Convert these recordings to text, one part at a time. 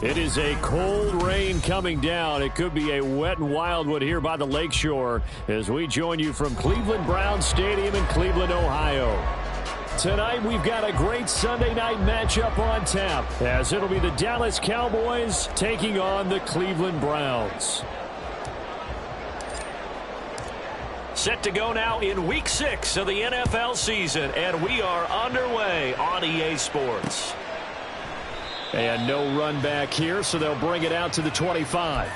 It is a cold rain coming down. It could be a wet and wild one here by the lakeshore as we join you from Cleveland Browns Stadium in Cleveland, Ohio. Tonight we've got a great Sunday night matchup on tap as it'll be the Dallas Cowboys taking on the Cleveland Browns. Set to go now in Week 6 of the NFL season, and we are underway on EA Sports. And no run back here, so they'll bring it out to the 25.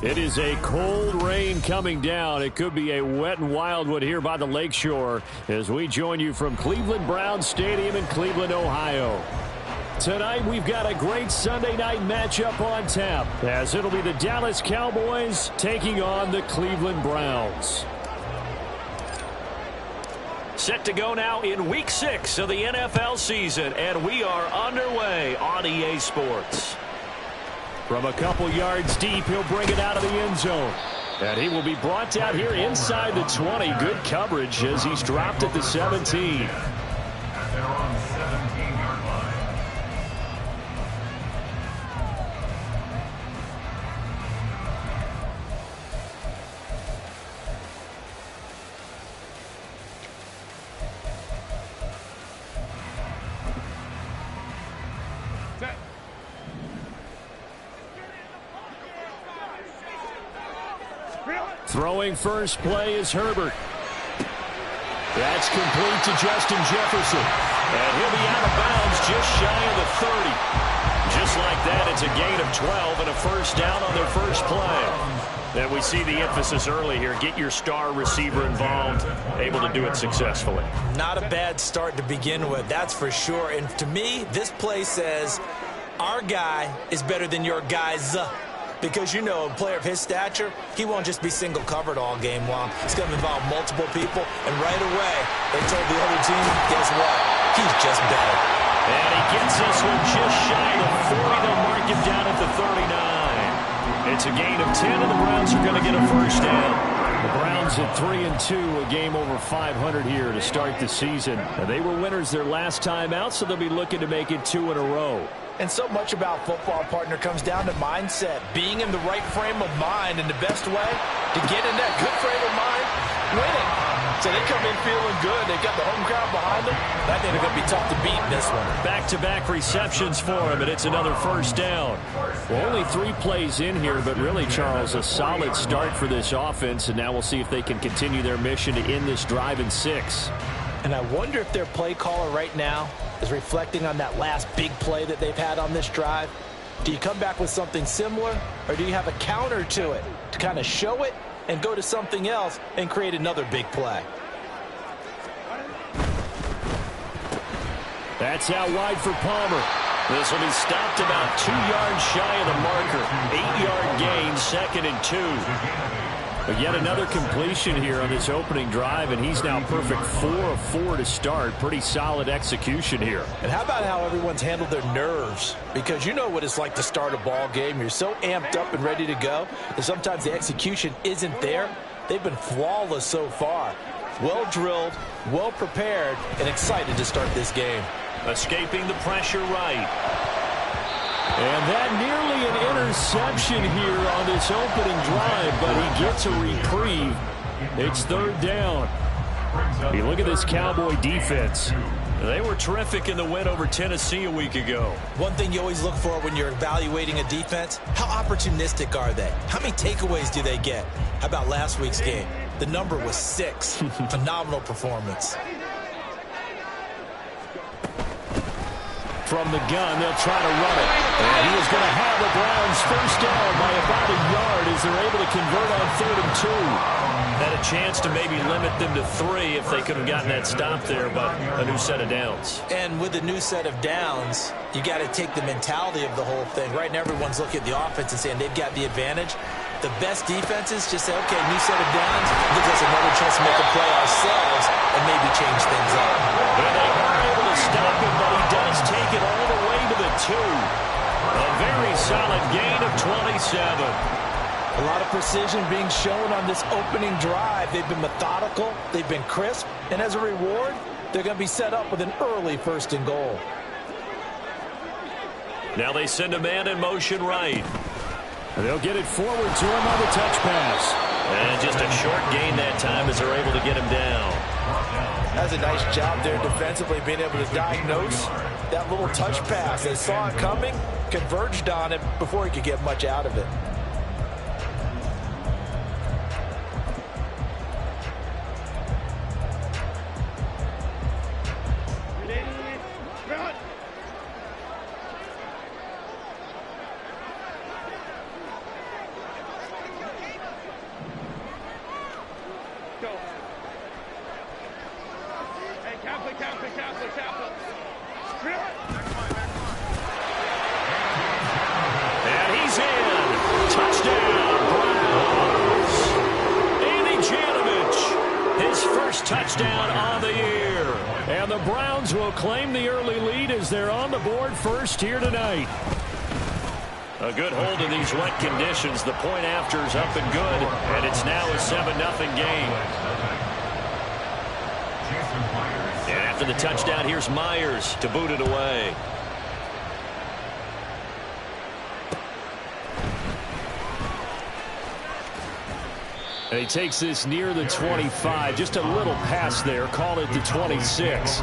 It is a cold rain coming down. It could be a wet and wild one here by the lakeshore as we join you from Cleveland Browns Stadium in Cleveland, Ohio. Tonight we've got a great Sunday night matchup on tap as it'll be the Dallas Cowboys taking on the Cleveland Browns. Set to go now in Week 6 of the NFL season, and we are underway on EA Sports. From a couple yards deep, he'll bring it out of the end zone. And he will be brought down here inside the 20. Good coverage as he's dropped at the 17. Throwing first play is Herbert. That's complete to Justin Jefferson. And he'll be out of bounds just shy of the 30. Just like that, it's a gain of 12 and a first down on their first play. And we see the emphasis early here. Get your star receiver involved, able to do it successfully. Not a bad start to begin with, that's for sure. And to me, this play says our guy is better than your guys. Because, you know, a player of his stature, he won't just be single covered all game long. It's going to involve multiple people. And right away, they told the other team, guess what? He's just better. And he gets this one just shy of 40. They'll mark it a gain of 10, and the Browns are going to get a first down. The Browns at 3-2, a game over 500 here to start the season. And they were winners their last time out, so they'll be looking to make it 2 in a row. And so much about football, partner, comes down to mindset. Being in the right frame of mind, and the best way to get in that good frame of mind, winning. So they come in feeling good. They've got the home crowd behind them. I think they're going to be tough to beat in this one. Back-to-back receptions for him, and it's another first down. Well, only 3 plays in here, but really, Charles, a solid start for this offense, and now we'll see if they can continue their mission to end this drive in 6. And I wonder if their play caller right now is reflecting on that last big play that they've had on this drive. Do you come back with something similar, or do you have a counter to it to kind of show it and go to something else and create another big play? That's out wide for Palmer. This will be stopped about 2 yards shy of the marker. 8-yard gain, 2nd and 2. But yet another completion here on this opening drive, and he's now perfect 4 of 4 to start. Pretty solid execution here. And how about how everyone's handled their nerves? Because you know what it's like to start a ball game. You're so amped up and ready to go, and sometimes the execution isn't there. They've been flawless so far. Well drilled, well prepared, and excited to start this game. Escaping the pressure right. And that nearly an interception here on this opening drive, but he gets a reprieve. It's 3rd down. You look at this Cowboy defense. They were terrific in the win over Tennessee a week ago. One thing you always look for when you're evaluating a defense, how opportunistic are they? How many takeaways do they get? How about last week's game? The number was 6. Phenomenal performance. From the gun, they'll try to run it. And he is going to have the Browns first down by about a yard as they're able to convert on 3rd and 2. Had a chance to maybe limit them to 3 if they could have gotten that stop there, but a new set of downs. And with a new set of downs, you got to take the mentality of the whole thing. Right now, everyone's looking at the offense and saying they've got the advantage. The best defenses just say, okay, new set of downs, gives us another chance to make a play ourselves and maybe change things up. And they are able to stop him, but he does take it all the way to the 2. A very solid gain of 27. A lot of precision being shown on this opening drive. They've been methodical, they've been crisp, and as a reward, they're going to be set up with an early 1st and goal. Now they send a man in motion right. They'll get it forward to him on the touch pass. And just a short gain that time as they're able to get him down. That's a nice job there defensively, being able to diagnose that little touch pass. They saw it coming, converged on it before he could get much out of it. And he's in. Touchdown, Browns. Andy Janovich, his first touchdown on the year. And the Browns will claim the early lead as they're on the board first here tonight. A good hold in these wet conditions. The point after is up and good, and it's now a 7-0 game. And after the touchdown, here's Myers to boot it away. And he takes this near the 25. Just a little pass there. Call it the 26.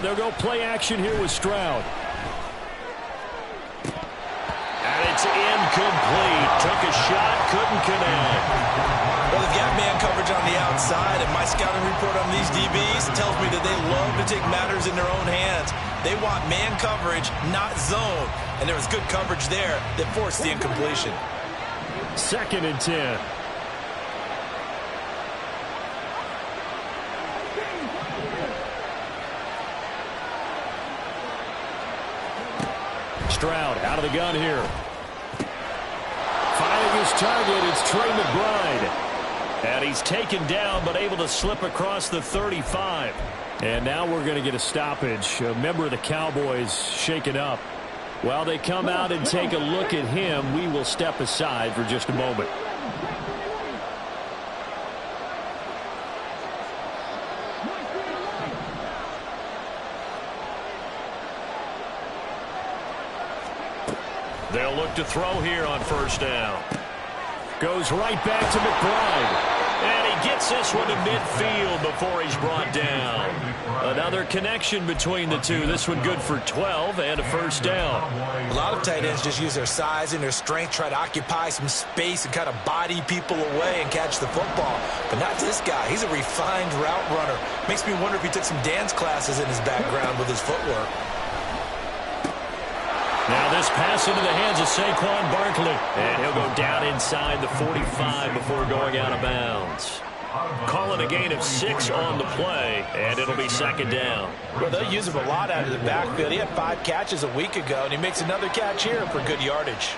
They'll go play action here with Stroud. And it's incomplete. Took a shot, couldn't connect. Well, they've got man coverage on the outside, and my scouting report on these DBs tells me that they love to take matters in their own hands. They want man coverage, not zone. And there was good coverage there that forced the incompletion. 2nd and 10. Stroud out of the gun here. Finding his target, it's Trey McBride. And he's taken down, but able to slip across the 35. And now we're going to get a stoppage. A member of the Cowboys shaken up. While they come out and take a look at him, we will step aside for just a moment. They'll look to throw here on first down. Goes right back to McBride. And he gets this one to midfield before he's brought down. Another connection between the two. This one good for 12 and a first down. A lot of tight ends just use their size and their strength, try to occupy some space and kind of body people away and catch the football. But not this guy. He's a refined route runner. Makes me wonder if he took some dance classes in his background with his footwork. Now this pass into the hands of Saquon Barkley. And he'll go down inside the 45 before going out of bounds. Calling a gain of 6 on the play, and it'll be second down. Well, they'll use him a lot out of the backfield. He had 5 catches a week ago, and he makes another catch here for good yardage.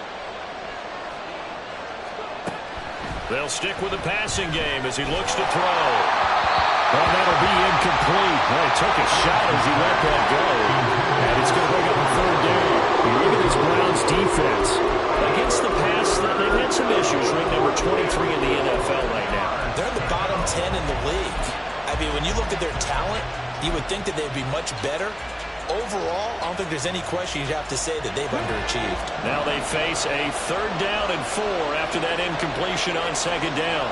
They'll stick with the passing game as he looks to throw. Well, that'll be incomplete. Well, he took a shot as he let that go. And it's going to bring up a third down. Look at this Browns defense. Against the pass, they've had some issues. Ranked number 23 in the NFL right now. They're in the bottom 10 in the league. I mean, when you look at their talent, you would think that they'd be much better. Overall, I don't think there's any question you'd have to say that they've underachieved. Now they face a third down and 4 after that incompletion on second down.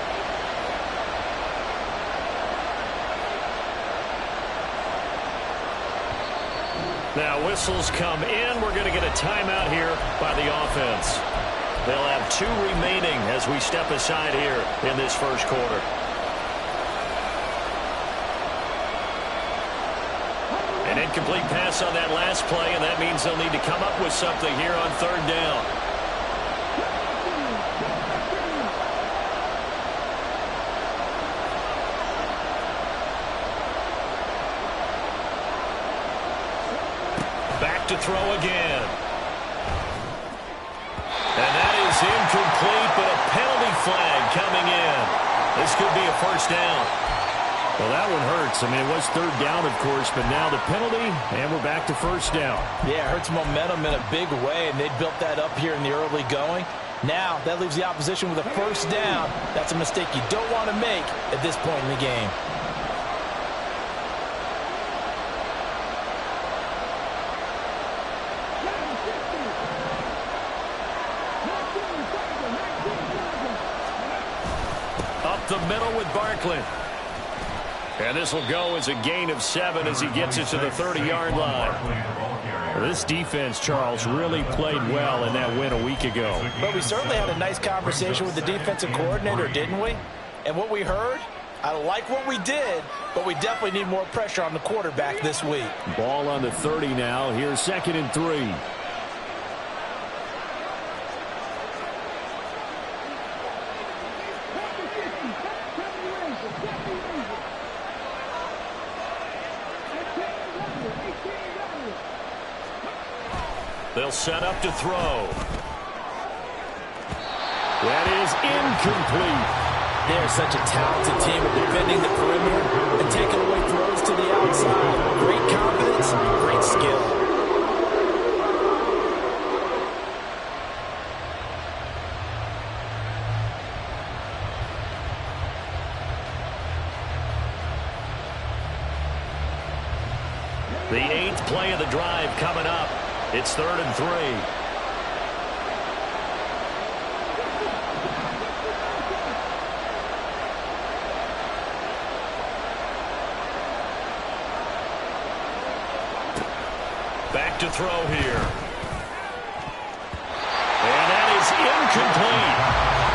Now whistles come in. We're going to get a timeout here by the offense. They'll have 2 remaining as we step aside here in this first quarter. An incomplete pass on that last play, and that means they'll need to come up with something here on third down. Back to throw again. And that is incomplete, but a penalty flag coming in. This could be a first down. Well, that one hurts. I mean, it was third down, of course, but now the penalty, and we're back to first down. Yeah, it hurts momentum in a big way, and they built that up here in the early going. Now, that leaves the opposition with a first down. That's a mistake you don't want to make at this point in the game. The middle with Barkley. And this will go as a gain of 7 as he gets it to the 30-yard line. This defense, Charles, really played well in that win a week ago. But we certainly had a nice conversation with the defensive coordinator, didn't we? And what we heard, I like what we did, but we definitely need more pressure on the quarterback this week. Ball on the 30 now. Here's 2nd and 3. They'll set up to throw. That is incomplete. They're such a talented team at defending the perimeter and taking away throws to the outside. Great confidence, great skill. The 8th play of the drive coming up. It's 3rd and 3. Back to throw here. And that is incomplete.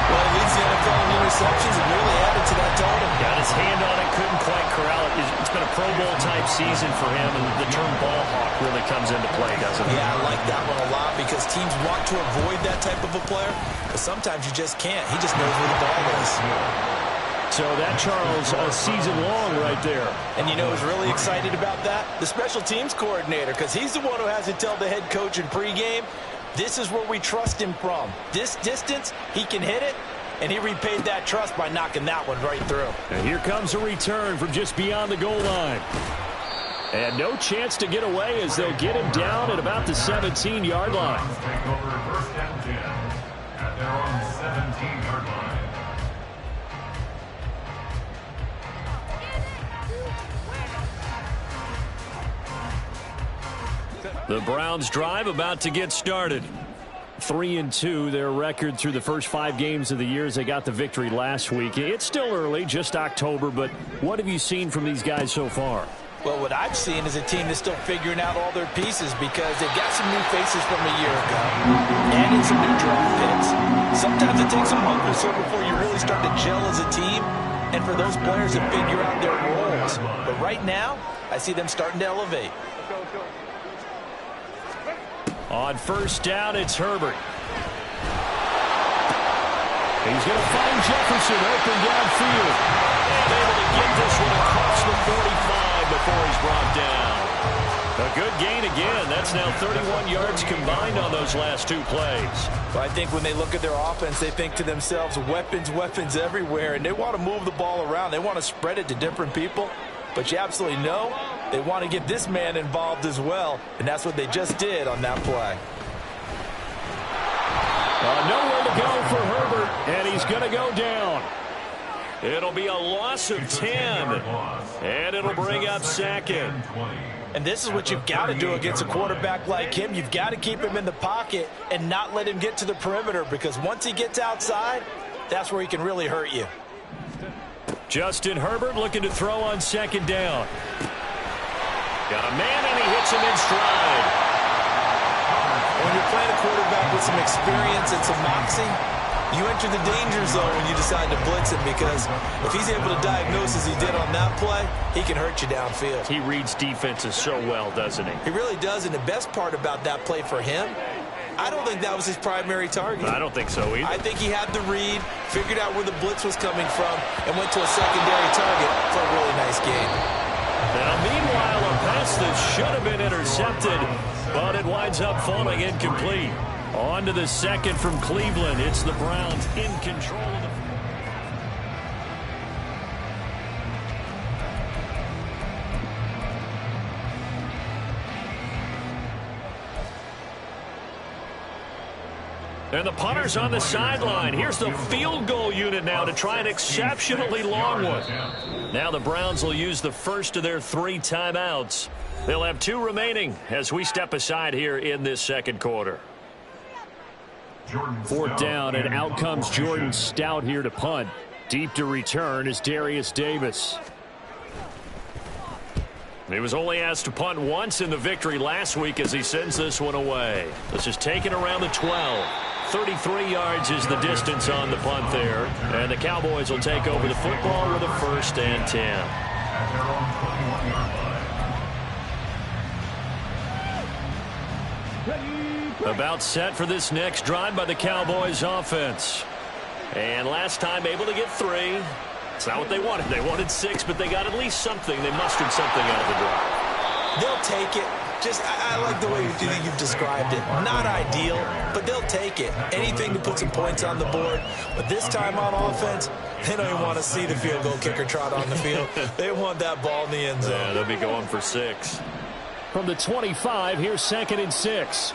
Well, he leads the NFL in interceptions and really added to that total. Got his hand on it, couldn't quite corral it. It's been a Pro Bowl-type season for him, and the term ball hawk really comes into play, doesn't it? Yeah, I like that one a lot because teams want to avoid that type of a player, but sometimes you just can't. He just knows where the ball is. So that, Charles, a season long right there. And you know who's really excited about that? The special teams coordinator, because he's the one who has to tell the head coach in pregame, this is where we trust him from. This distance, he can hit it, and he repaid that trust by knocking that one right through. And here comes a return from just beyond the goal line. And no chance to get away as they'll get him down at about the 17-yard line. First and 10 at their own 17-yard line. The Browns drive about to get started. 3-2, their record through the first 5 games of the year as they got the victory last week. It's still early, just October, but what have you seen from these guys so far? Well, what I've seen is a team that's still figuring out all their pieces because they've got some new faces from a year ago and it's some new draft picks. Sometimes it takes some month or so before you really start to gel as a team and for those players to figure out their roles. But right now, I see them starting to elevate. On first down, it's Herbert. He's going to find Jefferson open downfield. And able to get this one across the 45 before he's brought down. A good gain again. That's now 31 yards combined on those last 2 plays. Well, I think when they look at their offense, they think to themselves, weapons, weapons everywhere, and they want to move the ball around. They want to spread it to different people. But you absolutely know they want to get this man involved as well, and that's what they just did on that play. Nowhere to go for Herbert, and he's going to go down. It'll be a loss of 10, and it'll bring up second. And this is what you've got to do against a quarterback like him. You've got to keep him in the pocket and not let him get to the perimeter, because once he gets outside, that's where he can really hurt you. Justin Herbert looking to throw on second down. Got a man, and he hits him in stride. When you're playing a quarterback with some experience and some moxie, you enter the danger zone when you decide to blitz him, because if he's able to diagnose as he did on that play, he can hurt you downfield. He reads defenses so well, doesn't he? He really does, and the best part about that play for him, I don't think that was his primary target. I don't think so either. I think he had the read, figured out where the blitz was coming from, and went to a secondary target for a really nice game. Now, meanwhile, a pass that should have been intercepted, but it winds up falling incomplete. On to the second from Cleveland. It's the Browns in control of the... And the punter's on the sideline. Here's the field goal unit now to try an exceptionally long one. Now the Browns will use the first of their 3 timeouts. They'll have 2 remaining as we step aside here in this second quarter. 4th down, and out comes Jordan Stout here to punt. Deep to return is Darius Davis. He was only asked to punt once in the victory last week as he sends this one away. This is taken around the 12. 33 yards is the distance on the punt there. And the Cowboys will take over the football with a 1st and 10. About set for this next drive by the Cowboys offense. And last time able to get 3. It's not what they wanted. They wanted 6, but they got at least something. They mustered something out of the drive. They'll take it. Just, I like the way you've described it. Not ideal, but they'll take it. Anything to put some points on the board. But this time on offense, they don't even want to see the field goal kicker trot on the field. They want that ball in the end zone. Yeah, they'll be going for 6. From the 25, here's 2nd and 6.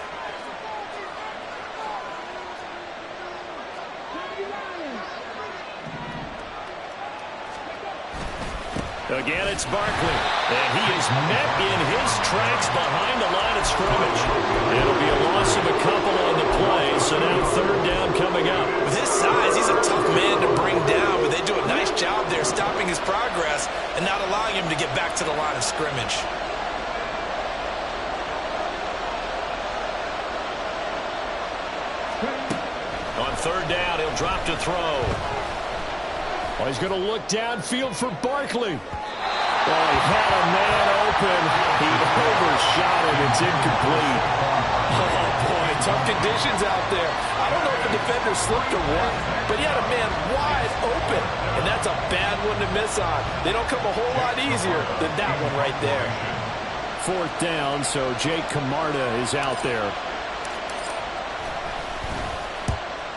Again, it's Barkley, and he is met in his tracks behind the line of scrimmage. It'll be a loss of a couple on the play, so now 3rd down coming up. With his size, he's a tough man to bring down, but they do a nice job there stopping his progress and not allowing him to get back to the line of scrimmage. On 3rd down, he'll drop to throw. Well, he's going to look downfield for Barkley. Oh, he had a man open. He overshot it. It's incomplete. Oh, boy, tough conditions out there. I don't know if the defender slipped or what, but he had a man wide open, and that's a bad one to miss on. They don't come a whole lot easier than that one right there. 4th down, so Jake Camarda is out there.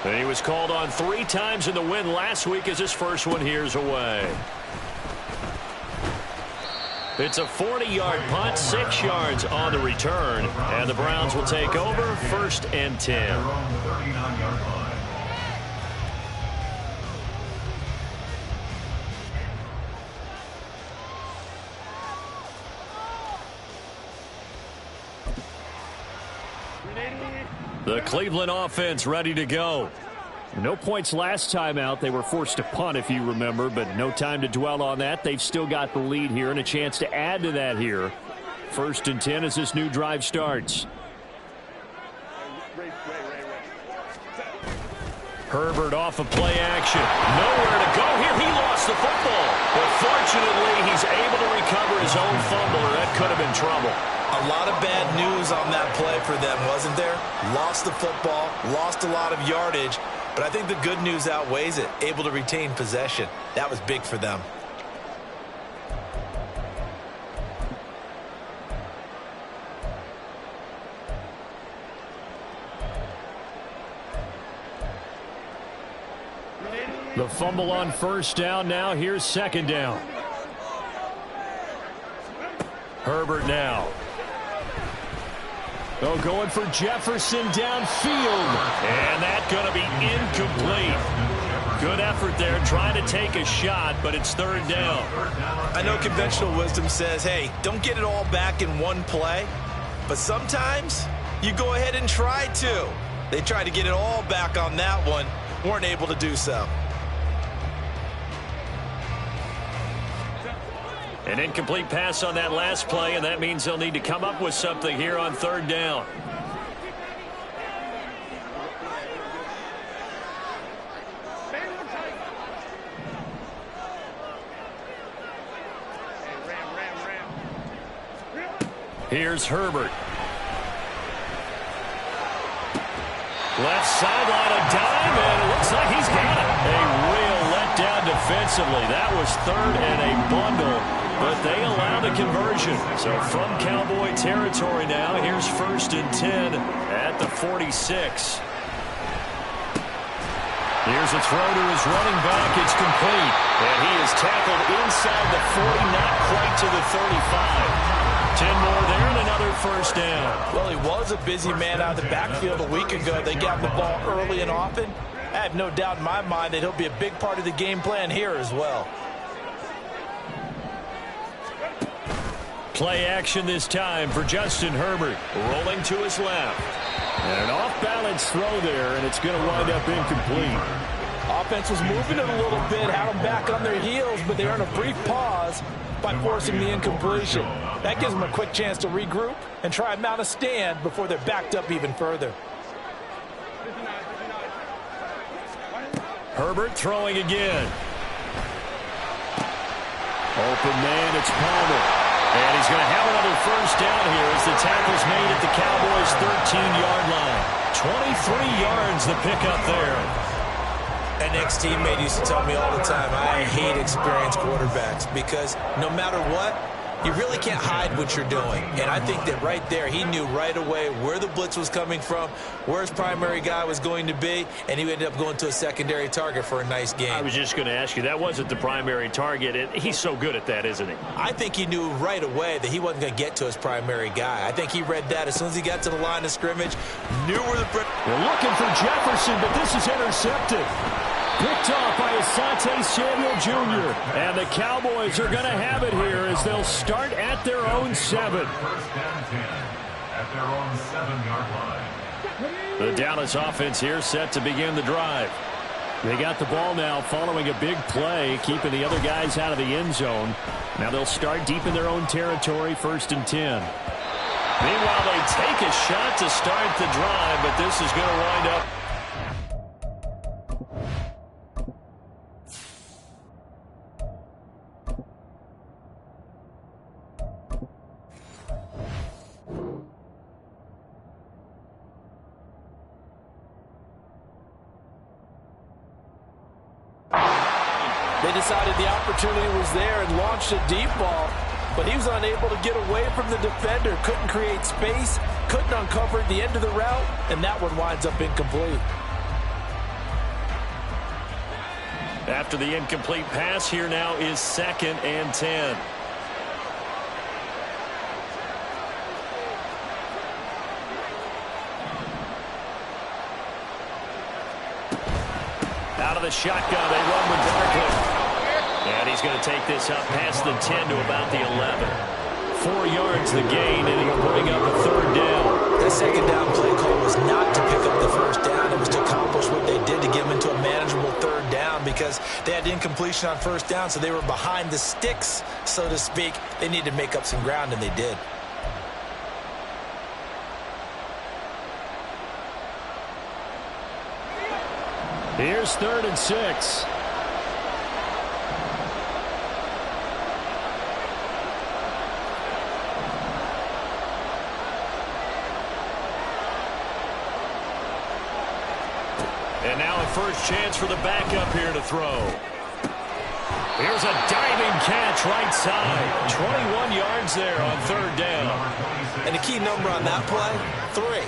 And he was called on 3 times in the win last week as his first one here's away. It's a 40-yard punt, 6 yards on the return, and the Browns will take over 1st and 10. The Cleveland offense ready to go. No points last time out. They were forced to punt, if you remember, but no time to dwell on that. They've still got the lead here and a chance to add to that here. 1st and 10 as this new drive starts. Herbert off of play action. Nowhere to go here. He lost the football. But fortunately, he's able to recover his own fumble, or that could have been trouble. A lot of bad news on that play for them, wasn't there? Lost the football, lost a lot of yardage, but I think the good news outweighs it. Able to retain possession. That was big for them. The fumble on 1st down. Now here's 2nd down. Herbert now. Oh, going for Jefferson downfield. And that's going to be incomplete. Good effort there trying to take a shot, but it's 3rd down. I know conventional wisdom says, hey, don't get it all back in one play. But sometimes you go ahead and try to. They tried to get it all back on that one. Weren't able to do so. An incomplete pass on that last play, and that means they'll need to come up with something here on 3rd down. Here's Herbert. Left sideline, a dime, and it looks like he's got it. A real letdown defensively. That was 3rd and a bundle, but they allowed a conversion. So from Cowboy territory now, here's 1st and 10 at the 46. Here's a throw to his running back. It's complete. And he is tackled inside the 40, not quite to the 35. 10 more there and another 1st down. Well, he was a busy man out of the backfield a week ago. They got the ball early and often. I have no doubt in my mind that he'll be a big part of the game plan here as well. Play action this time for Justin Herbert. Rolling to his left. And an off-balance throw there, and it's going to wind up incomplete. Offense was moving it a little bit, had them back on their heels, but they earned a brief pause by forcing the incompletion. That gives them a quick chance to regroup and try and mount a stand before they're backed up even further. Herbert throwing again. Open man, it's Palmer. And he's going to have another 1st down here as the tackle's made at the Cowboys' 13-yard line. 23 yards the pickup there. An ex-teammate used to tell me all the time, I hate experienced quarterbacks because no matter what, you really can't hide what you're doing. And I think that right there, he knew right away where the blitz was coming from, where his primary guy was going to be, and he ended up going to a secondary target for a nice game. I was just going to ask you, that wasn't the primary target, and he's so good at that, isn't he? I think he knew right away that he wasn't going to get to his primary guy. I think he read that as soon as he got to the line of scrimmage, knew where the... They're looking for Jefferson, but this is intercepted. Picked off by Asante Samuel Jr. And the Cowboys are going to have it here as they'll start at their own 7. 1st and 10 at their own 7-yard line. The Dallas offense here set to begin the drive. They got the ball now following a big play, keeping the other guys out of the end zone. Now they'll start deep in their own territory, 1st and 10. Meanwhile, they take a shot to start the drive, but this is going to wind up. They decided the opportunity was there and launched a deep ball, but he was unable to get away from the defender, couldn't create space, couldn't uncover the end of the route, and that one winds up incomplete. After the incomplete pass, here now is 2nd and 10. Out of the shotgun, they run with Barkley. And he's going to take this up past the 10 to about the 11. 4 yards the gain, and it'll bring up a 3rd down. That 2nd down play call was not to pick up the 1st down. It was to accomplish what they did to get them into a manageable 3rd down because they had incompletion on 1st down, so they were behind the sticks, so to speak. They needed to make up some ground, and they did. Here's 3rd and 6. And now a first chance for the backup here to throw. Here's a diving catch right side. 21 yards there on 3rd down. And the key number on that play, 3.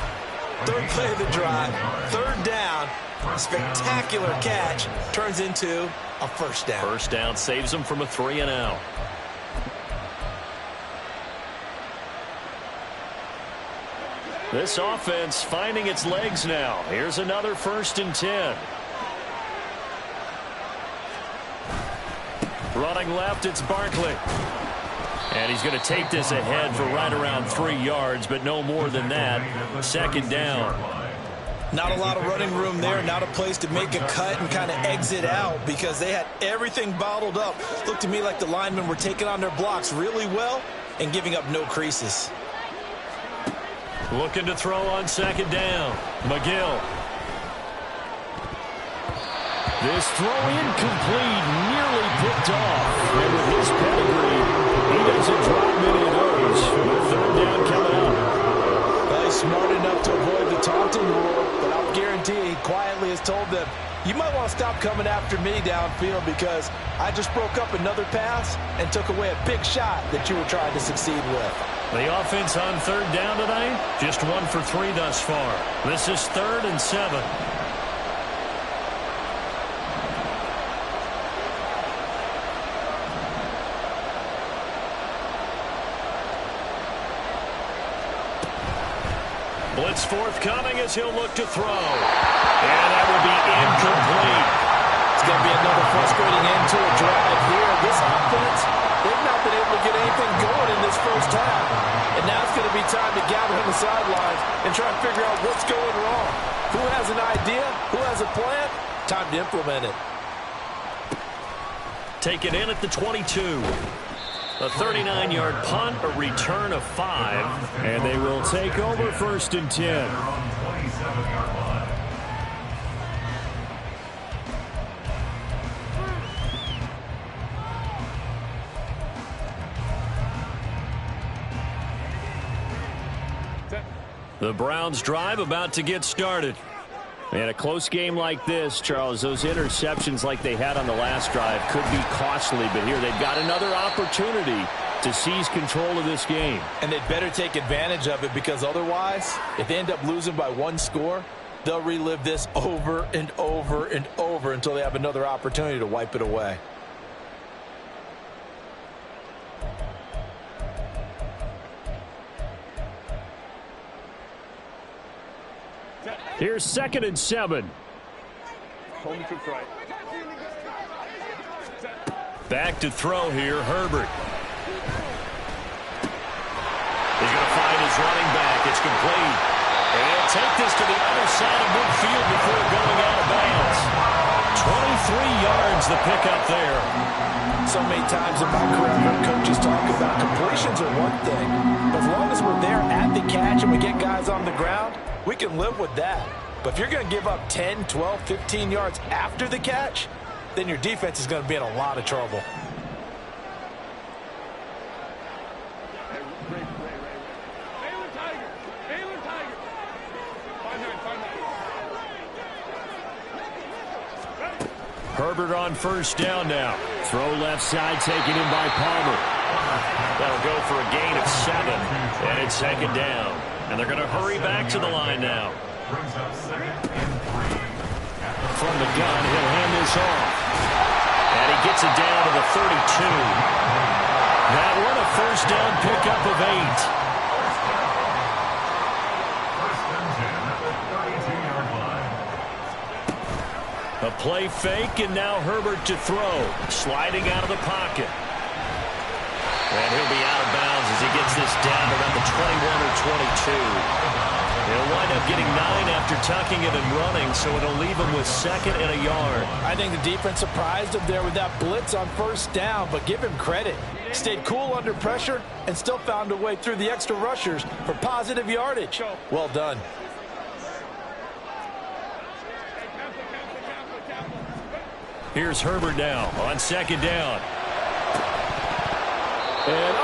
3rd play of the drive, 3rd down. Spectacular catch turns into a 1st down. 1st down saves them from a 3 and out. This offense finding its legs now. Here's another 1st and 10. Running left, it's Barkley. And he's going to take this ahead for right around 3 yards, but no more than that. 2nd down. Not a lot of running room there, not a place to make a cut and kind of exit out because they had everything bottled up. Looked to me like the linemen were taking on their blocks really well and giving up no creases. Looking to throw on 2nd down. McGill. This throw incomplete, nearly picked off. And with his pedigree, he doesn't drop many of those. With 3rd down coming up. Well, he's smart enough to avoid the taunting rule, but I'll guarantee he quietly has told them, you might want to stop coming after me downfield because I just broke up another pass and took away a big shot that you were trying to succeed with. The offense on 3rd down tonight, just 1 for 3 thus far. This is 3rd and 7. Blitz forthcoming as he'll look to throw. And that will be incomplete. It's going to be another frustrating end to a drive here. This offense, they've not been able to get anything going in this 1st half. And now it's going to be time to gather on the sidelines and try and figure out what's going wrong. Who has an idea? Who has a plan? Time to implement it. Taken in at the 22. A 39-yard punt, a return of 5, and they will take over 1st and 10. The Browns drive about to get started. And a close game like this, Charles, those interceptions like they had on the last drive could be costly, but here they've got another opportunity to seize control of this game. And they'd better take advantage of it because otherwise, if they end up losing by 1 score, they'll relive this over and over and over until they have another opportunity to wipe it away. Here's 2nd and 7. Back to throw here, Herbert. He's going to find his running back. It's complete. And he'll take this to the other side of midfield before going out of bounds. 23 yards the pickup there. So many times in my career, I've heard coaches talk about completions are one thing. But as long as we're there at the catch and we get guys on the ground, we can live with that. But if you're going to give up 10, 12, 15 yards after the catch, then your defense is going to be in a lot of trouble. Herbert on first down now. Throw left side taken in by Palmer. That'll go for a gain of 7, and it's second down. And they're going to hurry back to the line now. From the gun, he'll hand this off. And he gets it down to the 32. That one a first down pickup of 8. A play fake, and now Herbert to throw. Sliding out of the pocket. And he'll be out of bounds as he gets this down around the 21 or 22. He'll wind up getting 9 after tucking it and running, so it'll leave him with 2nd and a yard. I think the defense surprised him there with that blitz on first down, but give him credit. Stayed cool under pressure and still found a way through the extra rushers for positive yardage. Well done. Here's Herbert now on second down. And,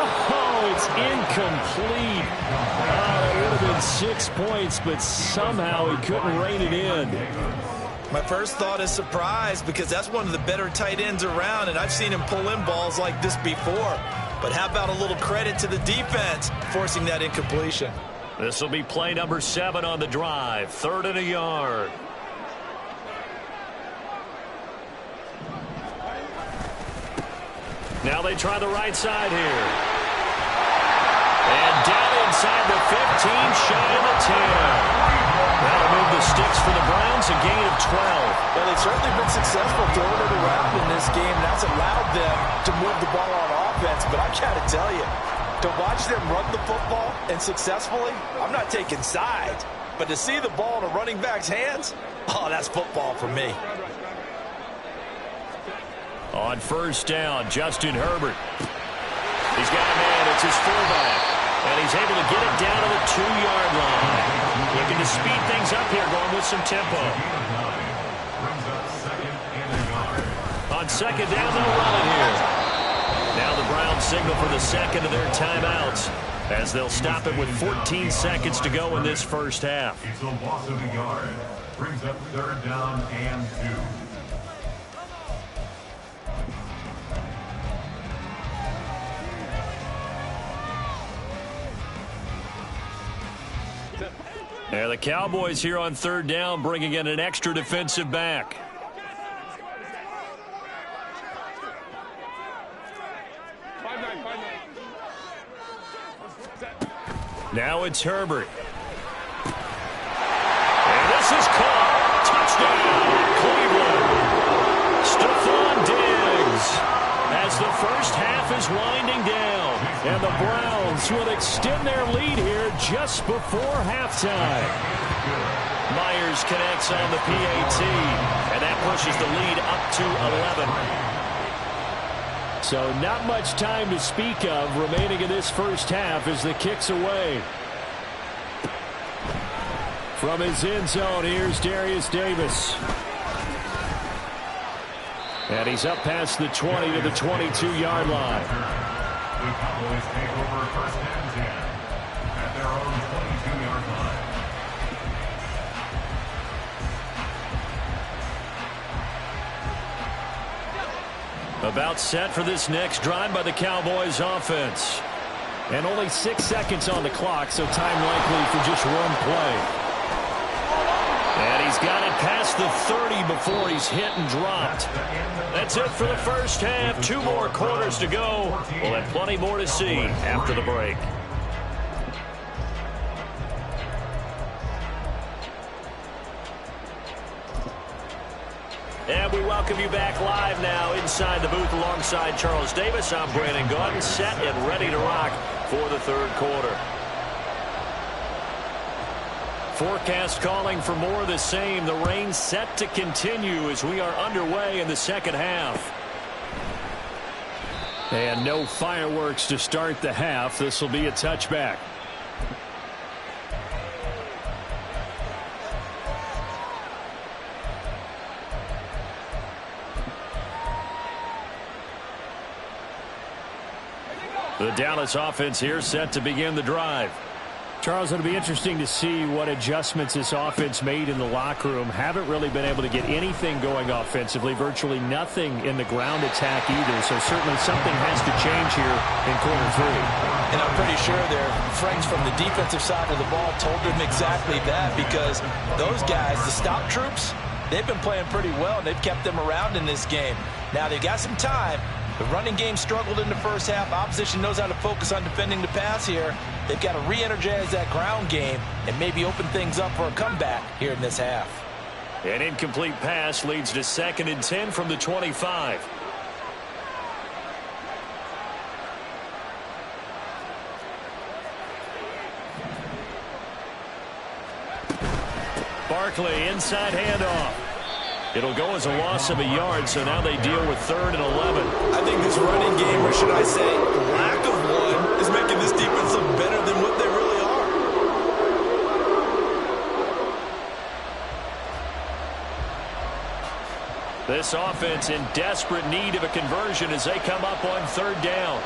it's incomplete. It would have been 6 points, but somehow he couldn't rein it in. My first thought is surprise, because that's one of the better tight ends around, and I've seen him pull in balls like this before. But how about a little credit to the defense forcing that incompletion? This will be play number 7 on the drive. 3rd and a yard. Now they try the right side here. And down inside the 15, shy of the 10. That'll move the sticks for the Browns, a gain of 12. Well, they've certainly been successful throwing it around in this game. That's allowed them to move the ball on offense. But I got to tell you, to watch them run the football and successfully, I'm not taking sides. But to see the ball in a running back's hands, that's football for me. On first down, Justin Herbert. He's got a man. It's his fullback. And he's able to get it down to the 2-yard line. Looking to speed things up here, going with some tempo. On second down, they'll run it here. Now the Browns signal for the second of their timeouts as they'll stop it with 14 seconds to go in this first half. It's a loss of a yard. Brings up 3rd down and 2. Yeah, the Cowboys here on 3rd down, bringing in an extra defensive back. Now it's Herbert. And this is caught. Touchdown, Cleveland. Stephon Diggs. As the first half is winding down. And the Browns will extend their lead here just before halftime. Myers connects on the PAT, and that pushes the lead up to 11. So not much time to speak of remaining in this first half as the kick's away. From his end zone, here's Darius Davis. And he's up past the 20 to the 22-yard line. The Cowboys take over 1st and 10 at their own 22-yard line. About set for this next drive by the Cowboys offense. And only 6 seconds on the clock, so time likely for just one play. And he's got it past the 30 before he's hit and dropped. That's it for the first half. 2 more quarters to go. We'll have plenty more to see after the break. And we welcome you back live now inside the booth alongside Charles Davis. I'm Brandon Gaudin, set and ready to rock for the 3rd quarter. Forecast calling for more of the same. The rain set to continue as we are underway in the second half. And no fireworks to start the half. This will be a touchback. The Dallas offense here set to begin the drive. Charles, it'll be interesting to see what adjustments this offense made in the locker room. Haven't really been able to get anything going offensively, virtually nothing in the ground attack either. So certainly something has to change here in quarter three. And I'm pretty sure their friends from the defensive side of the ball told them exactly that, because those guys, the stop troops, they've been playing pretty well, and they've kept them around in this game. Now, they've got some time. The running game struggled in the first half. Opposition knows how to focus on defending the pass here. They've got to re-energize that ground game and maybe open things up for a comeback here in this half. An incomplete pass leads to 2nd and 10 from the 25. Barkley, inside handoff. It'll go as a loss of a yard, so now they deal with 3rd and 11. I think this running game, or should I say lack of one, is making this defense look better than what they really are. This offense in desperate need of a conversion as they come up on 3rd down.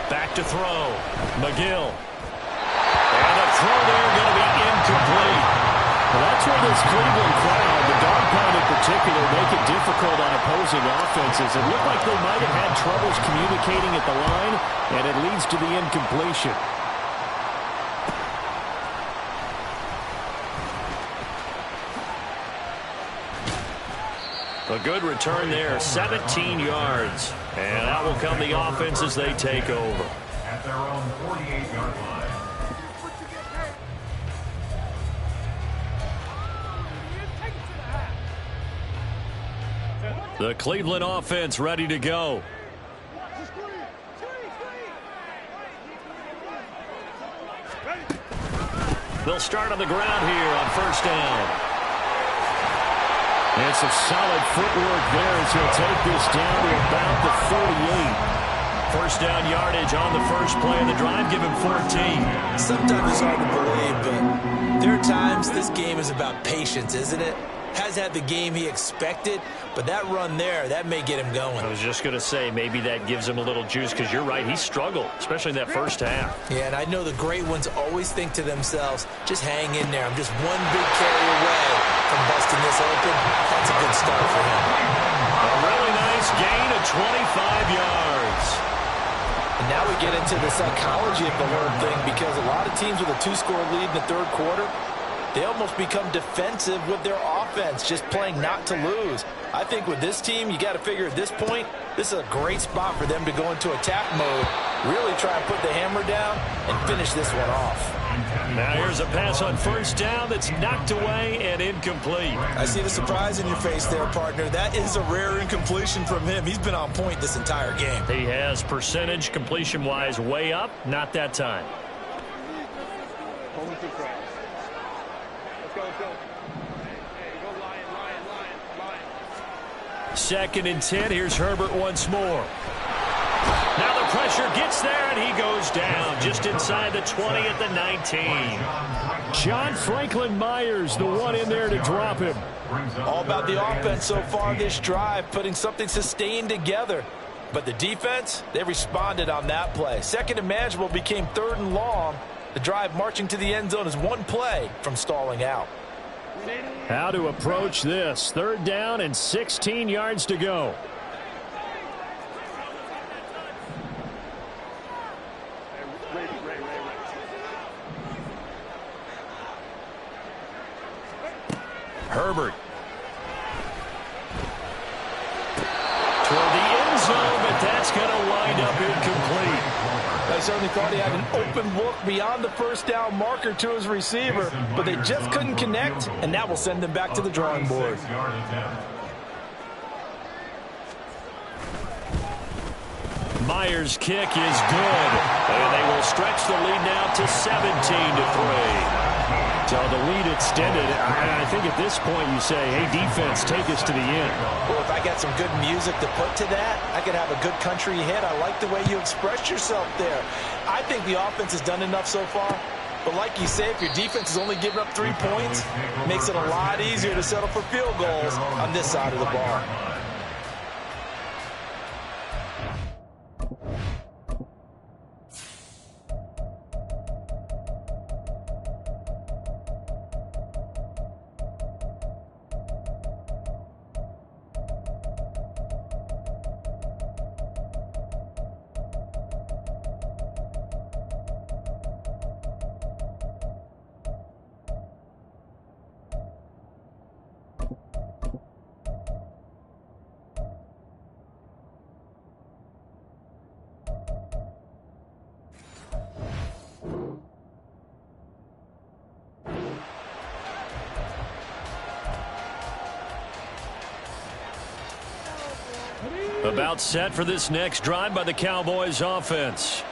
Back to throw. McGill. And a throw there going to be incomplete. Well, that's where this Cleveland crowd, the dog pound in particular, make it difficult on opposing offenses. It looked like they might have had troubles communicating at the line, and it leads to the incompletion. A good return there, 17 yards. And out will come the offense as they take over. At their own 48-yard line. The Cleveland offense ready to go. They'll start on the ground here on 1st down. And some solid footwork there as he'll take this down to about the 48. 1st down yardage on the first play of the drive. Give him 14. Sometimes it's hard to believe, but there are times this game is about patience, isn't it? Has had the game he expected, but that run there, that may get him going. I was just going to say, maybe that gives him a little juice, because you're right, he struggled, especially in that first half. Yeah, and I know the great ones always think to themselves, just hang in there. I'm just one big carry away from busting this open. That's a good start for him. A really nice gain of 25 yards. And now we get into the psychology of the whole thing, because a lot of teams with a 2-score lead in the 3rd quarter, they almost become defensive with their offense, just playing not to lose. I think with this team, you got to figure at this point, this is a great spot for them to go into attack mode, really try and put the hammer down and finish this one off. Now here's a pass on 1st down that's knocked away and incomplete. I see the surprise in your face there, partner. That is a rare incompletion from him. He's been on point this entire game. He has percentage completion-wise way up, not that time. Second and 10. Here's Herbert once more. Now the pressure gets there, and he goes down just inside the 20 at the 19. John Franklin Myers, the one in there to drop him. All about the offense so far this drive, putting something sustained together. But the defense, they responded on that play. 2nd and manageable became 3rd and long. The drive marching to the end zone is one play from stalling out. How to approach this. 3rd down and 16 yards to go. Herbert. Toward the end zone, but that's going to wind up incomplete. I certainly thought he had an open look beyond the 1st down marker to his receiver, but they just couldn't connect, and that will send them back to the drawing board. Myers' kick is good, and they will stretch the lead now to 17-3. So the lead extended. I think at this point you say, hey, defense, take us to the end. Well, if I got some good music to put to that, I could have a good country hit. I like the way you expressed yourself there. I think the offense has done enough so far. But like you say, if your defense is only giving up 3 points, it makes it a lot easier to settle for field goals on this side of the ball. About set for this next drive by the Cowboys offense.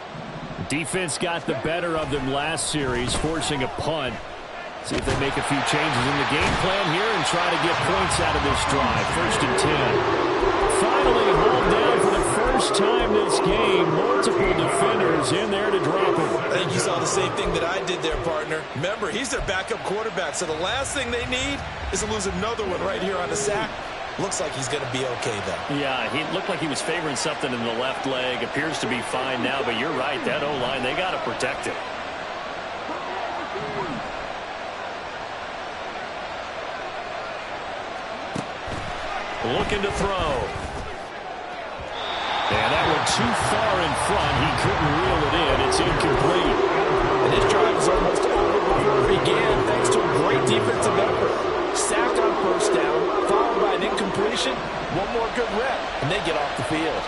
Defense got the better of them last series, forcing a punt. See if they make a few changes in the game plan here and try to get points out of this drive. 1st and 10. Finally hauled down for the first time this game. Multiple defenders in there to drop him. I think you saw the same thing that I did there, partner. Remember, he's their backup quarterback, so the last thing they need is to lose another one right here on the sack. Looks like he's going to be okay, though. Yeah, he looked like he was favoring something in the left leg. Appears to be fine now, but you're right. That O-line, they got to protect it. Looking to throw. And that went too far in front. He couldn't reel it in. It's incomplete. And this drive is almost over before it began, thanks to a great defensive effort. Sacked on 1st down, followed by an incompletion. One more good rep, and they get off the field.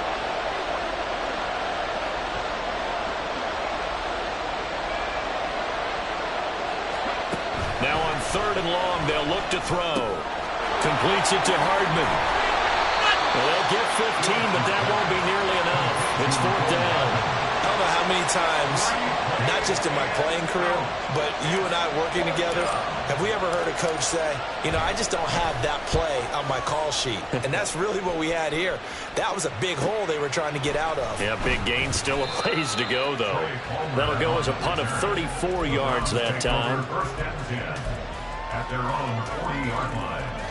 Now on 3rd and long, they'll look to throw. Completes it to Hardman. Well, they'll get 15, but that won't be nearly enough. It's 4th down. I don't know how many times, not just in my playing career, but you and I working together, have we ever heard a coach say, you know, I just don't have that play on my call sheet. And that's really what we had here. That was a big hole they were trying to get out of. Yeah, big gain. Still a ways to go, though. That'll go as a punt of 34 yards that time. 1st and 10 at their own 40-yard line.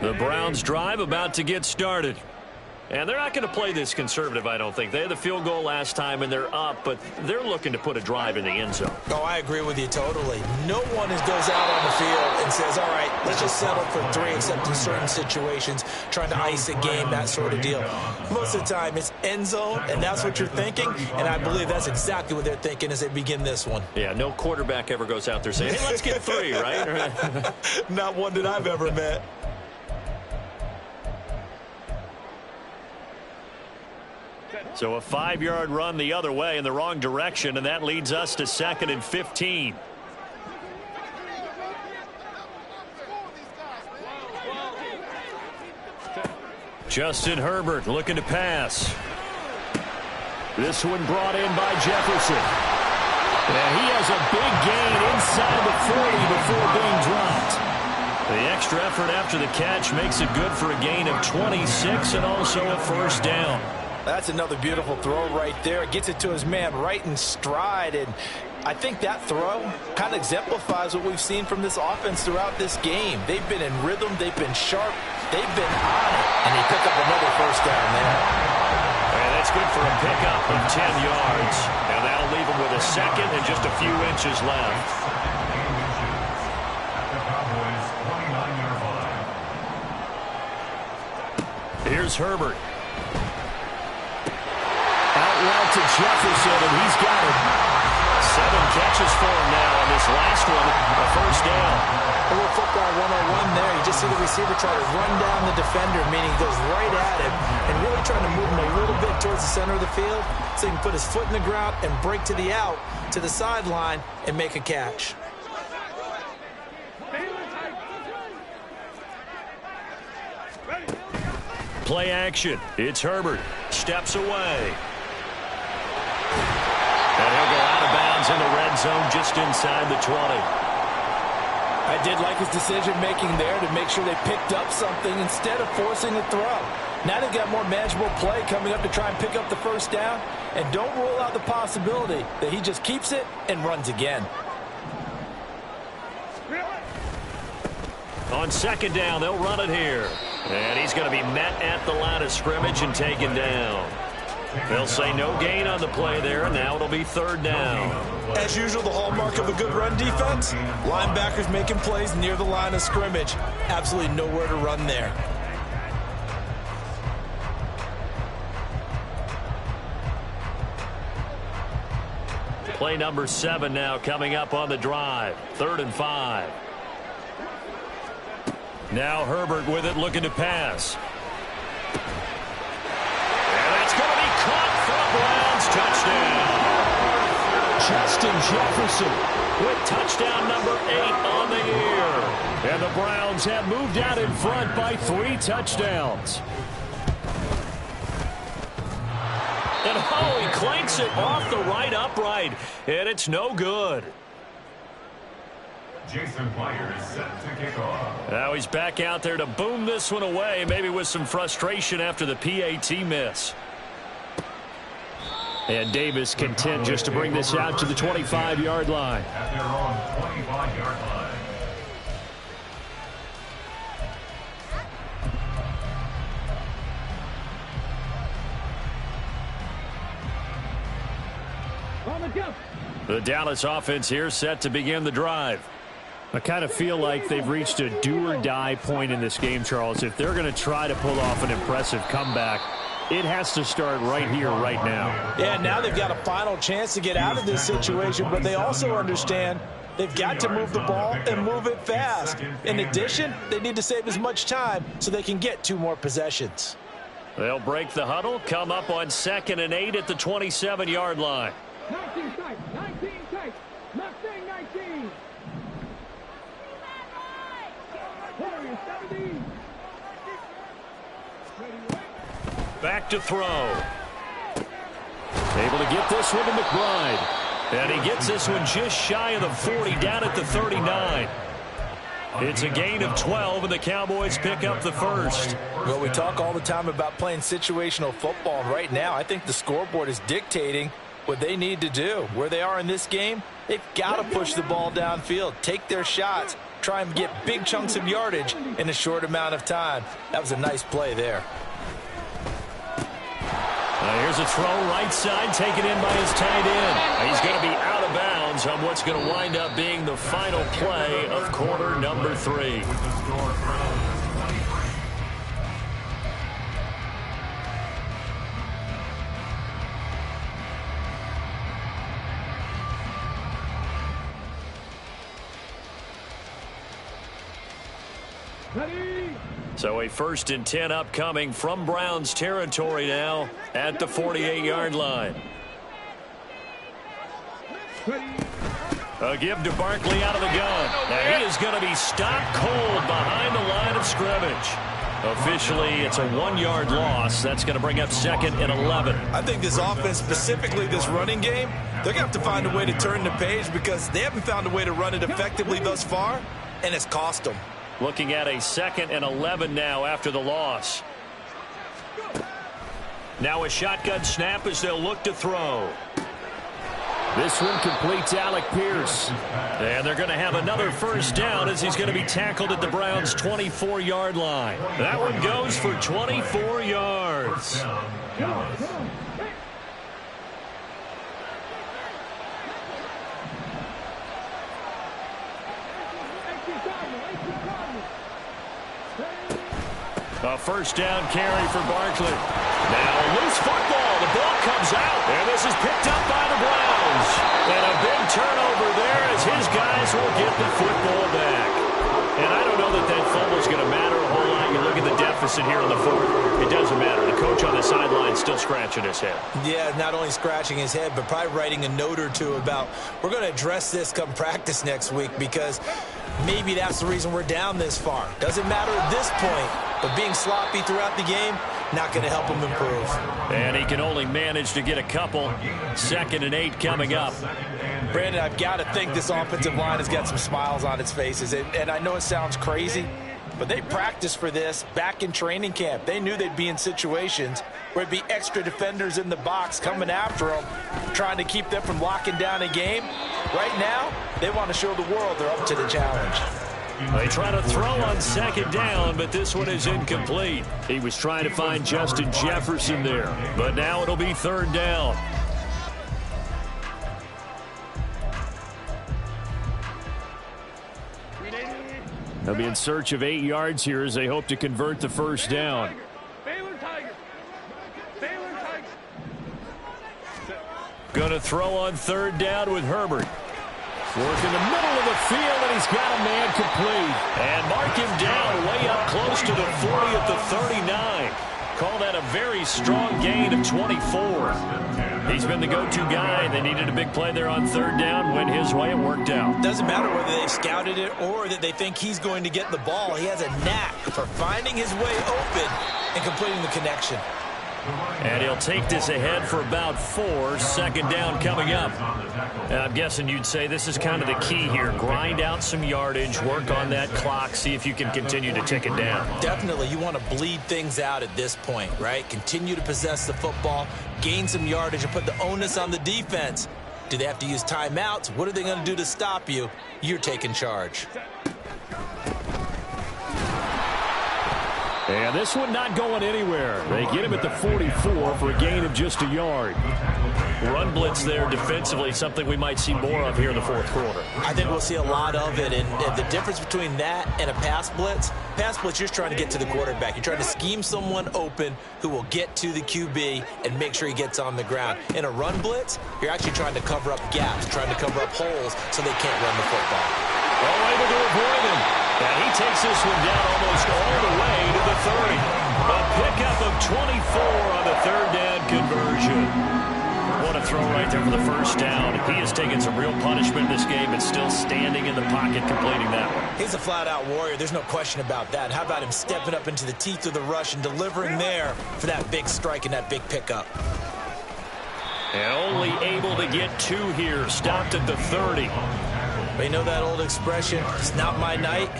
The Browns drive about to get started. And they're not going to play this conservative, I don't think. They had the field goal last time, and they're up, but they're looking to put a drive in the end zone. Oh, I agree with you totally. No one goes out on the field and says, all right, let's just settle for 3, except in certain situations, trying to ice a game, that sort of deal. Most of the time, it's end zone, and that's what you're thinking, and I believe that's exactly what they're thinking as they begin this one. Yeah, no quarterback ever goes out there saying, hey, let's get 3, right? Not one that I've ever met. So a 5-yard run the other way in the wrong direction, and that leads us to 2nd and 15. Justin Herbert looking to pass. This one brought in by Jefferson. And he has a big gain inside the 40 before being dropped. The extra effort after the catch makes it good for a gain of 26 and also a 1st down. That's another beautiful throw right there. Gets it to his man right in stride, and I think that throw kind of exemplifies what we've seen from this offense throughout this game. They've been in rhythm, they've been sharp, they've been on it, and they pick up another 1st down there. And that's good for a pickup of 10 yards, and that'll leave him with a 2nd and just a few inches left. At the Cowboys' 29-yard line. Here's Herbert. Out to Jefferson, and he's got it. 7 catches for him now on this last one, a 1st down. A little football 101 there. You just see the receiver try to run down the defender, meaning he goes right at him and really trying to move him a little bit towards the center of the field so he can put his foot in the ground and break to the out, to the sideline, and make a catch. Play action. It's Herbert. Steps away. And he'll go out of bounds in the red zone just inside the 20. I did like his decision-making there to make sure they picked up something instead of forcing a throw. Now they've got more manageable play coming up to try and pick up the first down, and don't rule out the possibility that he just keeps it and runs again. On second down, they'll run it here. And he's going to be met at the line of scrimmage and taken down. They'll say no gain on the play there, and now it'll be third down. As usual, the hallmark of a good run defense, linebackers making plays near the line of scrimmage. Absolutely nowhere to run there. Play number 7 now coming up on the drive. 3rd and 5. Now Herbert with it, looking to pass. And that's going to be caught for a Browns touchdown. Justin Jefferson with touchdown number 8 on the year. And the Browns have moved out in front by 3 touchdowns. And oh, he clanks it off the right upright, and it's no good. Jason Pleyer is set to kick off. Now he's back out there to boom this one away, maybe with some frustration after the PAT miss. And Davis content just to bring this out to the 25-yard line. At their own 25-yard line. The Dallas offense here set to begin the drive. I kind of feel like they've reached a do-or-die point in this game, Charles. If they're going to try to pull off an impressive comeback, it has to start right here, right now. Yeah, now they've got a final chance to get out of this situation, but they also understand they've got to move the ball and move it fast. In addition, they need to save as much time so they can get 2 more possessions. They'll break the huddle, come up on 2nd and 8 at the 27-yard line. 19 tight, 19 tight, left thing 19. Warriors 17. Back to throw. Able to get this one to McBride. And he gets this one just shy of the 40, down at the 39. It's a gain of 12, and the Cowboys pick up the first. Well, we talk all the time about playing situational football. Right now, I think the scoreboard is dictating what they need to do. Where they are in this game, they've got to push the ball downfield, take their shots, try and get big chunks of yardage in a short amount of time. That was a nice play there. Here's a throw right side, taken in by his tight end. He's going to be out of bounds on what's going to wind up being the final play of quarter number 3. So a 1st and 10 upcoming from Browns territory now at the 48-yard line. A give to Barkley out of the gun. And he is going to be stopped cold behind the line of scrimmage. Officially, it's a 1-yard loss. That's going to bring up 2nd and 11. I think this offense, specifically this running game, they're going to have to find a way to turn the page because they haven't found a way to run it effectively thus far, and it's cost them. Looking at a 2nd and 11 now after the loss. Now a shotgun snap as they'll look to throw. This one completes Alec Pierce. And they're going to have another first down as he's going to be tackled at the Browns' 24-yard line. That one goes for 24 yards. A first down carry for Barkley. Now a loose football. The ball comes out. And this is picked up by the Browns. And a big turnover there as his guys will get the football back. And I don't know that that fumble is going to matter a whole lot. You look at the deficit here in the 4th. It doesn't matter. The coach on the sideline still scratching his head. Yeah, not only scratching his head, but probably writing a note or two about we're going to address this come practice next week because maybe that's the reason we're down this far. Doesn't matter at this point, but being sloppy throughout the game, not going to help him improve. And he can only manage to get a couple. 2nd and 8 coming up. Brandon, I've got to think this offensive line has got some smiles on its faces. And I know it sounds crazy, but they practiced for this back in training camp. They knew they'd be in situations where it'd be extra defenders in the box coming after them, trying to keep them from locking down a game. Right now, they want to show the world they're up to the challenge. They try to throw on 2nd down, but this one is incomplete. He was trying to find Justin Jefferson there, but now it'll be 3rd down. They'll be in search of 8 yards here as they hope to convert the 1st down. Going to throw on 3rd down with Herbert. Work in the middle of the field, and he's got a man complete. And mark him down way up close to the 40 at the 39. Call that a very strong gain of 24. He's been the go-to guy. They needed a big play there on 3rd down. Went his way. It worked out. Doesn't matter whether they scouted it or that they think he's going to get the ball. He has a knack for finding his way open and completing the connection. And he'll take this ahead for about 4. 2nd down coming up. And I'm guessing you'd say this is kind of the key here. Grind out some yardage, work on that clock, see if you can continue to tick it down. Definitely. You want to bleed things out at this point, right? Continue to possess the football, gain some yardage, and put the onus on the defense. Do they have to use timeouts? What are they going to do to stop you? You're taking charge. And this one not going anywhere. They get him at the 44 for a gain of just a yard. Run blitz there defensively, something we might see more of here in the 4th quarter. I think we'll see a lot of it, and the difference between that and a pass blitz, you're just trying to get to the quarterback. You're trying to scheme someone open who will get to the QB and make sure he gets on the ground. In a run blitz, you're actually trying to cover up gaps, trying to cover up holes so they can't run the football. Oh, able to avoid him. And he takes this one down almost all the way to the 30. A pickup of 24 on the 3rd down conversion. What a throw right there for the 1st down. He has taken some real punishment in this game and still standing in the pocket completing that one. He's a flat-out warrior. There's no question about that. How about him stepping up into the teeth of the rush and delivering there for that big strike and that big pickup. And only able to get 2 here. Stopped at the 30. But you know that old expression, it's not my night?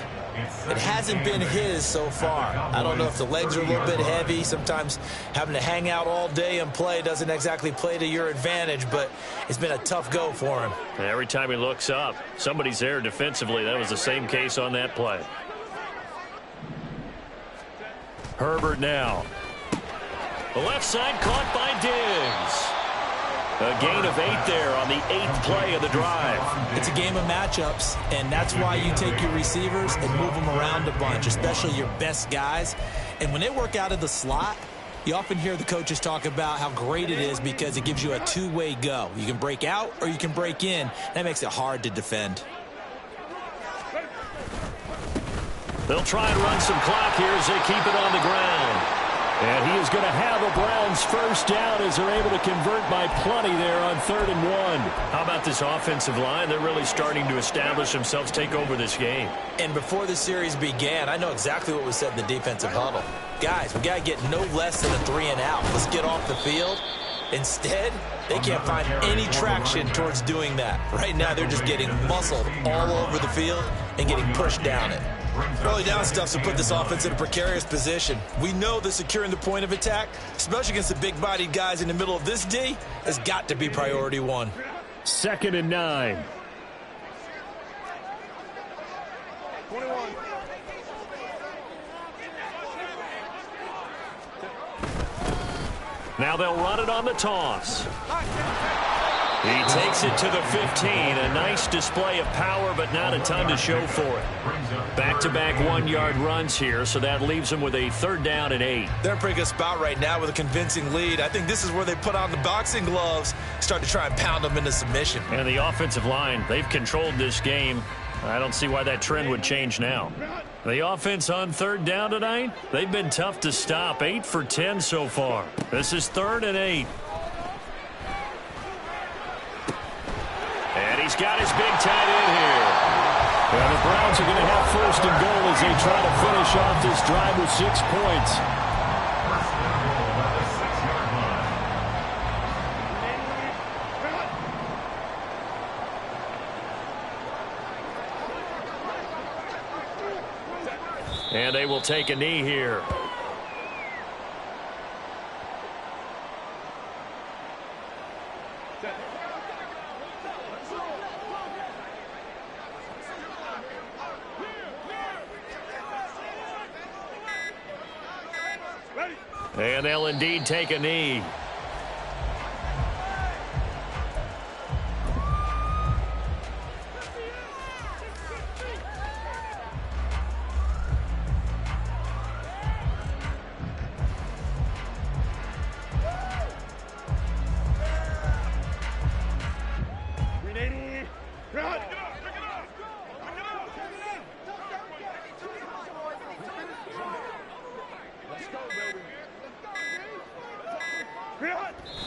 It hasn't been his so far. I don't know if the legs are a little bit heavy. Sometimes having to hang out all day and play doesn't exactly play to your advantage, but it's been a tough go for him. Every time he looks up, somebody's there defensively. That was the same case on that play. Herbert now. The left side caught by Diggs. A gain of 8 there on the 8th play of the drive. It's a game of matchups, and that's why you take your receivers and move them around a bunch, especially your best guys. And when they work out of the slot, you often hear the coaches talk about how great it is because it gives you a two-way go. You can break out or you can break in. That makes it hard to defend. They'll try and run some clock here as they keep it on the ground. And he is going to have a Browns 1st down as they're able to convert by plenty there on 3rd and 1. How about this offensive line? They're really starting to establish themselves, take over this game. And before the series began, I know exactly what was said in the defensive huddle. Guys, we got to get no less than a 3 and out. Let's get off the field. Instead, they can't find any traction towards doing that. Right now, they're just getting muscled all over the field and getting pushed down it. Early down stuff's to put this offense in a precarious position. We know that securing the point of attack, especially against the big-bodied guys in the middle of this D, has got to be priority 1. 2nd and 9. 21. Now they'll run it on the toss. He takes it to the 15. A nice display of power, but not a ton to show for it. Back-to-back 1-yard runs here, so that leaves them with a 3rd down and 8. They're in a pretty good spot right now with a convincing lead. I think this is where they put on the boxing gloves, start to try and pound them into submission. And the offensive line, they've controlled this game. I don't see why that trend would change now. The offense on 3rd down tonight, they've been tough to stop. 8 for 10 so far. This is 3rd and 8. And he's got his big tight end here. And the Browns are going to have 1st and goal as they try to finish off this drive with 6 points. And they will take a knee here. And they'll indeed take a knee.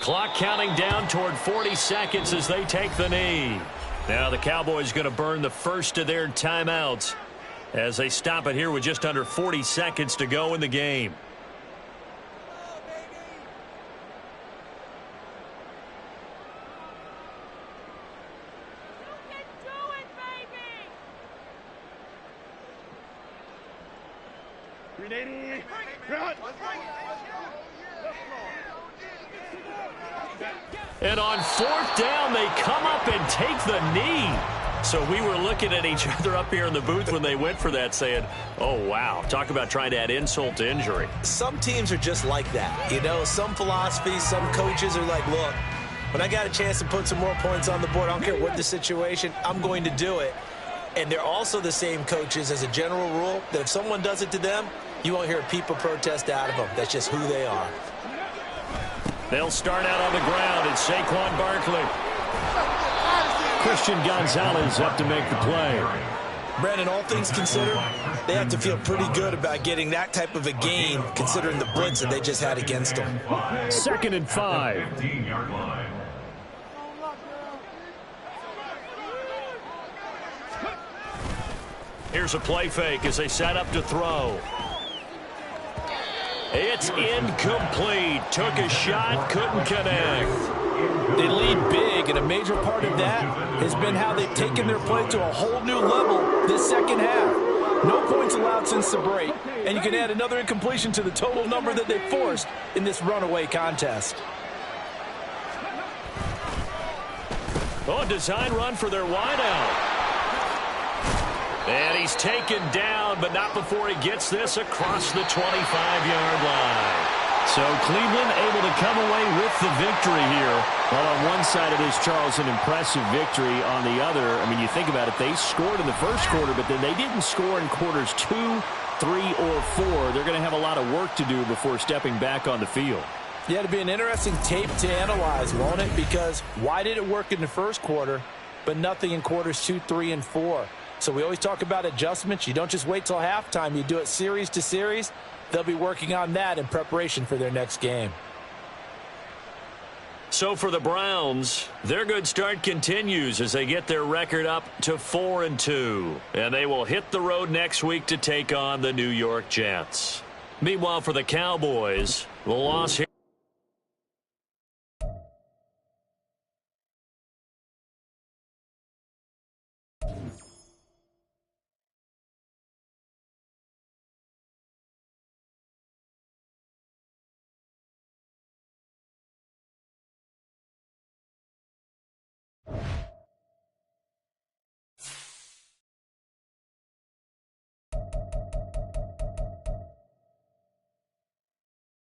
Clock counting down toward 40 seconds as they take the knee. Now the Cowboys going to burn the first of their timeouts as they stop it here with just under 40 seconds to go in the game. And on fourth down, they come up and take the knee. So we were looking at each other up here in the booth when they went for that saying, oh, wow, talk about trying to add insult to injury. Some teams are just like that. You know, some philosophies, some coaches are like, look, when I got a chance to put some more points on the board, I don't care what the situation, I'm going to do it. And they're also the same coaches as a general rule that if someone does it to them, you won't hear a people protest out of them. That's just who they are. They'll start out on the ground. It's Saquon Barkley. Christian Gonzalez up to make the play. Brandon, all things considered, they have to feel pretty good about getting that type of a game considering the blitz that they just had against them. 2nd and 5. 15-yard line. Here's a play fake as they set up to throw. It's incomplete. Took a shot, couldn't connect. They lead big, and a major part of that has been how they've taken their play to a whole new level this second half. No points allowed since the break, and you can add another incompletion to the total number that they forced in this runaway contest. Oh, design run for their wideout. And he's taken down, but not before he gets this across the 25-yard line. So Cleveland able to come away with the victory here. Well, on one side it is, Charles, an impressive victory. On the other, I mean, you think about it, they scored in the first quarter, but then they didn't score in quarters 2, 3, or 4. They're going to have a lot of work to do before stepping back on the field. Yeah, it'll be an interesting tape to analyze, won't it? Because why did it work in the first quarter, but nothing in quarters 2, 3, and 4? So we always talk about adjustments. You don't just wait till halftime. You do it series to series. They'll be working on that in preparation for their next game. So for the Browns, their good start continues as they get their record up to 4-2. And they will hit the road next week to take on the New York Jets. Meanwhile, for the Cowboys, the loss here